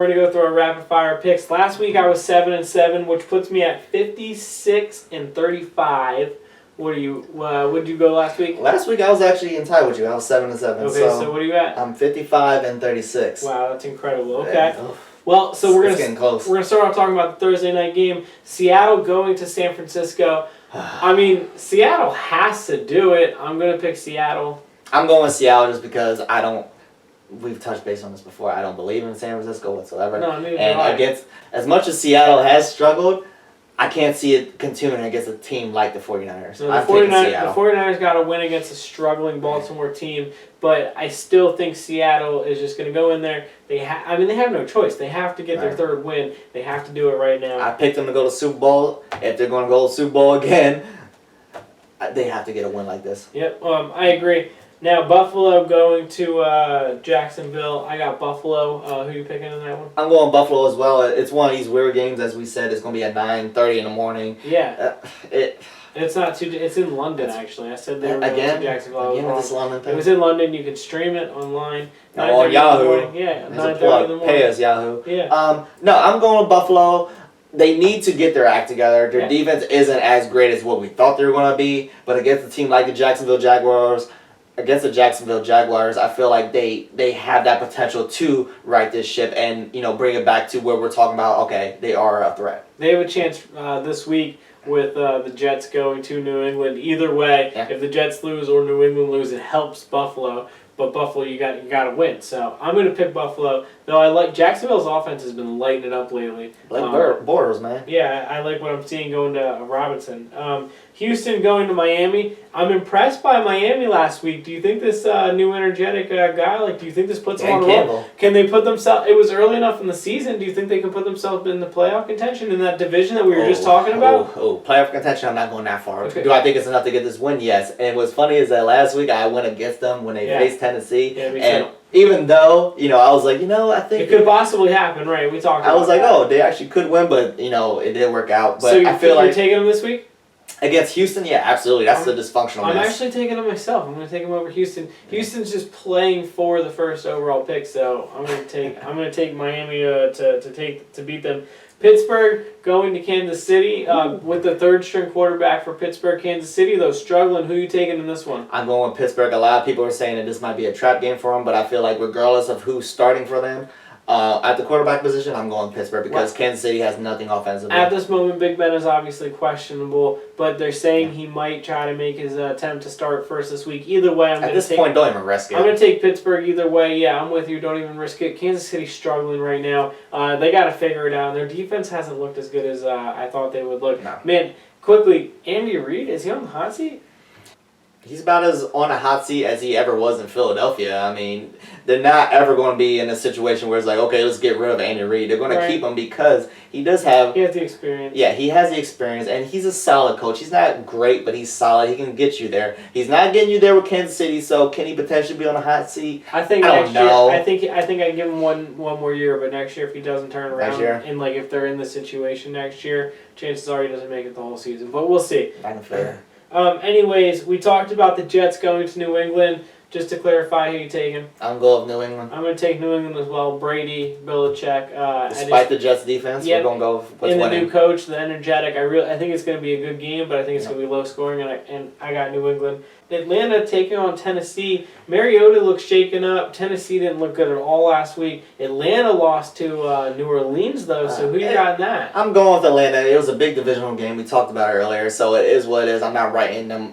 We're going to go through our rapid fire picks. Last week I was 7-7, which puts me at 56-35. What did you go last week? Last week I was actually in tie with you. I was 7-7. Okay, so what are you at? I'm 55-36. Wow, that's incredible. Okay. Well, so we're gonna start off talking about the Thursday night game. Seattle going to San Francisco. I mean, Seattle has to do it. I'm gonna pick Seattle. I'm going with Seattle just because I don't. We've touched base on this before. I don't believe in San Francisco whatsoever. No, neither do and I. Against as much as Seattle has struggled, I can't see it continuing against a team like the 49ers. No, the 49ers got to win against a struggling Baltimore team, but I still think Seattle is just going to go in there. They have no choice. They have to get their third win. They have to do it right now. I picked them to go to Super Bowl. If they're going to go to Super Bowl again, they have to get a win like this. Yep, I agree. Now, Buffalo going to Jacksonville. I got Buffalo. Who are you picking in that one? I'm going Buffalo as well. It's one of these weird games, as we said. It's going to be at 9:30 in the morning. Yeah. It's not too. It's in London, actually. I said they were going to Jacksonville. Again with this London thing. It was in London. You could stream it online. On Yahoo. Yeah, 9:30 in the morning. Pay us, Yahoo. Yeah. No, I'm going with Buffalo. They need to get their act together. Their defense isn't as great as what we thought they were going to be, but against a team like the Jacksonville Jaguars, I feel like they have that potential to right this ship and bring it back to where we're talking about. Okay, they are a threat. They have a chance this week with the Jets going to New England. Either way, if the Jets lose or New England lose, it helps Buffalo. But Buffalo, you got to win. So I'm going to pick Buffalo. Though I like Jacksonville's offense has been lighting it up lately. Borders, man. Yeah, I like what I'm seeing going to Robinson. Houston going to Miami. I'm impressed by Miami last week. Do you think this new energetic guy, do you think this puts them on a roll? Can they put themselves, it was early enough in the season, do you think they can put themselves in the playoff contention in that division that we were just talking about? Playoff contention, I'm not going that far. Okay. Do I think it's enough to get this win? Yes. And what's funny is that last week I went against them when they faced Tennessee. Yeah, me too. And even though, I was like, I think it could possibly happen, right? We talked about I was like, they actually could win, but, it didn't work out. But so I feel like you're taking them this week? Against Houston, yeah, absolutely. That's the dysfunctional I'm actually taking them myself. I'm going to take them over Houston. Houston's just playing for the first overall pick, so I'm going to take Miami to beat them. Pittsburgh going to Kansas City with the third string quarterback for Pittsburgh, Kansas City, though struggling. Who are you taking in this one? I'm going with Pittsburgh. A lot of people are saying that this might be a trap game for them, but I feel like regardless of who's starting for them, at the quarterback position, I'm going Pittsburgh because Kansas City has nothing offensively. At this moment, Big Ben is obviously questionable, but they're saying he might try to make his attempt to start first this week. Either way, at this point, don't even risk it. I'm going to take Pittsburgh either way. Yeah, I'm with you. Don't even risk it. Kansas City's struggling right now. They got to figure it out. Their defense hasn't looked as good as I thought they would look. No. Man, quickly, Andy Reid, is he on the hot seat? He's about as on a hot seat as he ever was in Philadelphia. I mean, they're not ever going to be in a situation where it's like, okay, let's get rid of Andy Reid. They're going to keep him because he does have... He has the experience. Yeah, he has the experience, and he's a solid coach. He's not great, but he's solid. He can get you there. He's not getting you there with Kansas City, so can he potentially be on a hot seat? I don't know. I think I give him one more year, but next year if he doesn't turn around, and if they're in the situation next year, chances are he doesn't make it the whole season. But we'll see. Not fair. Anyways, we talked about the Jets going to New England. Just to clarify, who you taking? I'm going with New England. I'm going to take New England as well. Brady, Belichick. Despite the Jets' defense, we're going to go with winning. The new coach, the energetic. I think it's going to be a good game, but I think it's going to be low scoring, and I got New England. Atlanta taking on Tennessee. Mariota looks shaken up. Tennessee didn't look good at all last week. Atlanta lost to New Orleans, though, so who you got in that? I'm going with Atlanta. It was a big divisional game. We talked about it earlier, so it is what it is. I'm not writing them.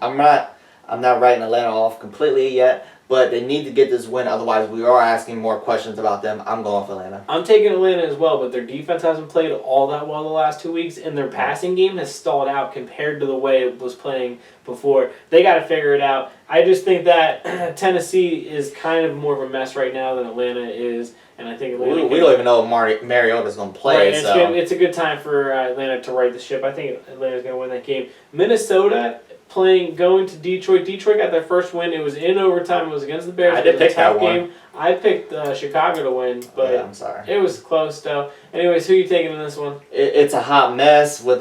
I'm not writing Atlanta off completely yet, but they need to get this win. Otherwise, we are asking more questions about them. I'm going with Atlanta. I'm taking Atlanta as well, but their defense hasn't played all that well the last 2 weeks, and their passing game has stalled out compared to the way it was playing before. They got to figure it out. I just think that Tennessee is kind of more of a mess right now than Atlanta is, and I think Atlanta... We don't even know if Mariota's going to play. Right, so. It's a good time for Atlanta to right the ship. I think Atlanta's going to win that game. Minnesota... going to Detroit. Detroit got their first win. It was in overtime. It was against the Bears. I did pick that one. I picked Chicago to win, but I'm sorry. It was close, though. Anyways, who are you taking in this one? It's a hot mess with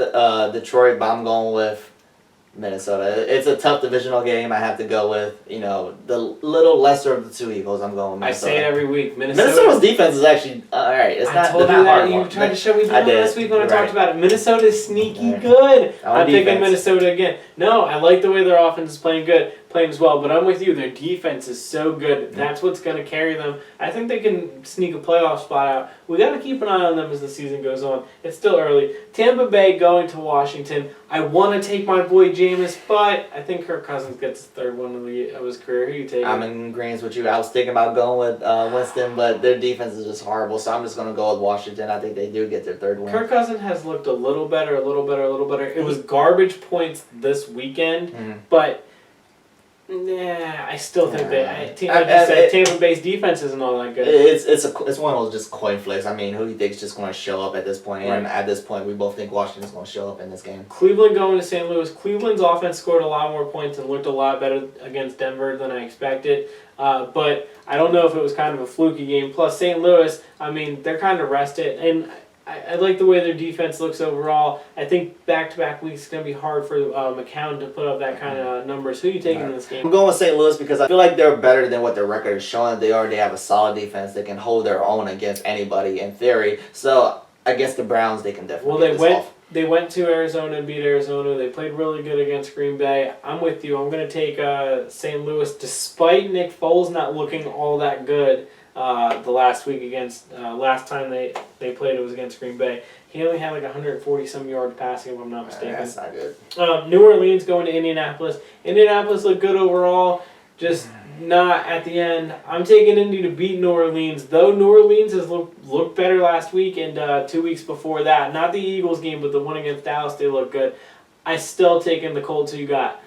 Detroit, but I'm going with Minnesota. It's a tough divisional game. I have to go with, the little lesser of the two evils. I'm going with Minnesota. I say it every week. Minnesota's defense is actually all right. It's not. I told you that. You tried to shut me down last week when I talked about it. Minnesota's sneaky good. I'm picking Minnesota again. No, I like the way their offense is playing as well. But I'm with you. Their defense is so good. That's what's going to carry them. I think they can sneak a playoff spot out. We got to keep an eye on them as the season goes on. It's still early. Tampa Bay going to Washington. I want to take my boy Jameis, but I think Kirk Cousins gets his third one of his career. Who you taking? I'm in agreement with you. I was thinking about going with Winston, but their defense is just horrible, so I'm just going to go with Washington. I think they do get their third win. Kirk Cousins has looked a little better. It was garbage points this weekend, but I still think Tampa Bay's defense isn't all that good. It's one of those just coin flicks. I mean, who do you think is just going to show up at this point? Right. And at this point, we both think Washington's going to show up in this game. Cleveland going to St. Louis. Cleveland's offense scored a lot more points and looked a lot better against Denver than I expected. But I don't know if it was kind of a fluky game. Plus, St. Louis, I mean, they're kind of rested. And I like the way their defense looks overall. I think back-to-back weeks is going to be hard for McCown to put up that kind of numbers. Who are you taking in this game? I'm going with St. Louis because I feel like they're better than what their record is showing. They already have a solid defense. They can hold their own against anybody in theory. So against the Browns, they can definitely They went to Arizona and beat Arizona. They played really good against Green Bay. I'm with you. I'm going to take St. Louis despite Nick Foles not looking all that good. The last week last time they played, it was against Green Bay. He only had like 140-some yards passing, if I'm not mistaken. That's not good. New Orleans going to Indianapolis. Indianapolis looked good overall, just not at the end. I'm taking Indy to beat New Orleans, though New Orleans has looked better last week and 2 weeks before that. Not the Eagles game, but the one against Dallas, they look good. I still taking the Colts. Who you got?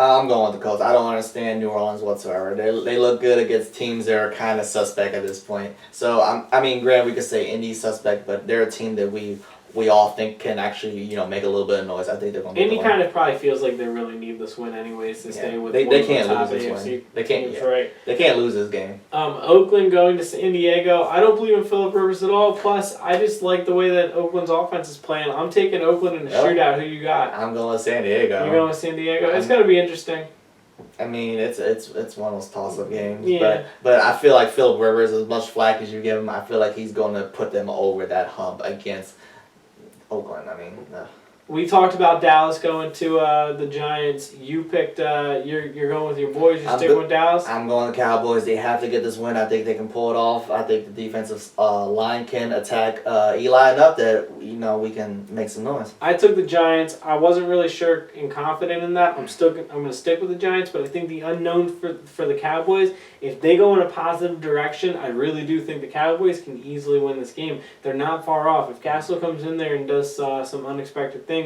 I'm going with the Colts. I don't understand New Orleans whatsoever. They look good against teams that are kind of suspect at this point. So, granted, we could say Indy's suspect, but they're a team that we all think can actually, make a little bit of noise. I think they're going to Indy kind of probably feels like they really need this win anyways to stay with they can't lose this AFC. win. They can't. That's right. They can't lose this game. Oakland going to San Diego. I don't believe in Phillip Rivers at all. Plus, I just like the way that Oakland's offense is playing. I'm taking Oakland in a shootout. Who you got? I'm going with San Diego. You're going with San Diego? It's going to be interesting. I mean, it's one of those toss-up games. Yeah. But I feel like Phillip Rivers, as much flack as you give him, I feel like he's going to put them over that hump against Oakland. We talked about Dallas going to the Giants. You picked. You're going with your boys. You're sticking with Dallas. I'm going with the Cowboys. They have to get this win. I think they can pull it off. I think the defensive line can attack Eli enough that we can make some noise. I took the Giants. I wasn't really sure and confident in that. I'm going to stick with the Giants, but I think the unknown for the Cowboys, if they go in a positive direction, I really do think the Cowboys can easily win this game. They're not far off. If Castle comes in there and does some unexpected things,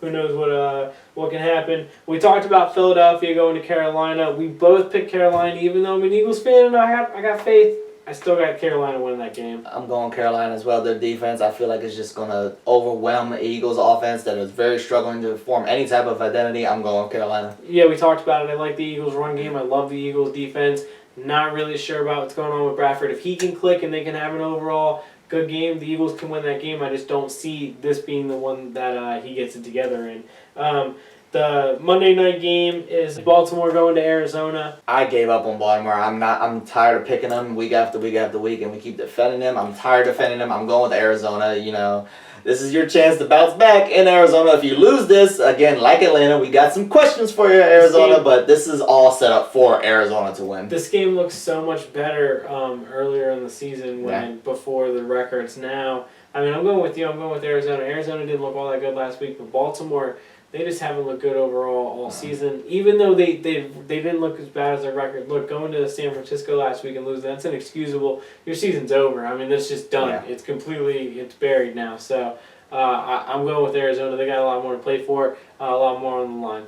who knows what can happen. We talked about Philadelphia going to Carolina. We both picked Carolina, even though I'm an Eagles fan and I got faith. I still got Carolina winning that game. I'm going Carolina as well. Their defense, I feel like, is just going to overwhelm the Eagles' offense that is very struggling to form any type of identity. I'm going Carolina. Yeah, we talked about it. I like the Eagles' run game. I love the Eagles' defense. Not really sure about what's going on with Bradford. If he can click and they can have an overall good game, the Eagles can win that game. I just don't see this being the one that he gets it together in. The Monday night game is Baltimore going to Arizona. I gave up on Baltimore. I'm tired of picking them week after week after week, and we keep defending them. I'm tired of defending them. I'm going with Arizona. This is your chance to bounce back in Arizona. If you lose this, again, like Atlanta, we got some questions for you, Arizona, but this is all set up for Arizona to win. This game looks so much better earlier in the season before the records now. I'm going with you. I'm going with Arizona. Arizona didn't look all that good last week, but Baltimore, they just haven't looked good overall all season. Even though they didn't look as bad as their record. Look, going to San Francisco last week and losing, that's inexcusable. Your season's over. That's just done. Yeah. It's buried now. So I'm going with Arizona. They got a lot more to play for, a lot more on the line.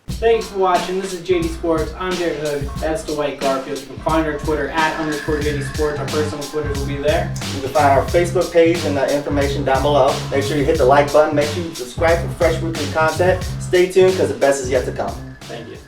Thanks for watching. This is JD Sports. I'm Jarrett Hood. That's Dwight Garfield. You can find our Twitter @_JD Sports. Our personal Twitters will be there. You can find our Facebook page and the information down below. Make sure you hit the like button. Make sure you subscribe for fresh weekly content. Stay tuned because the best is yet to come. Thank you.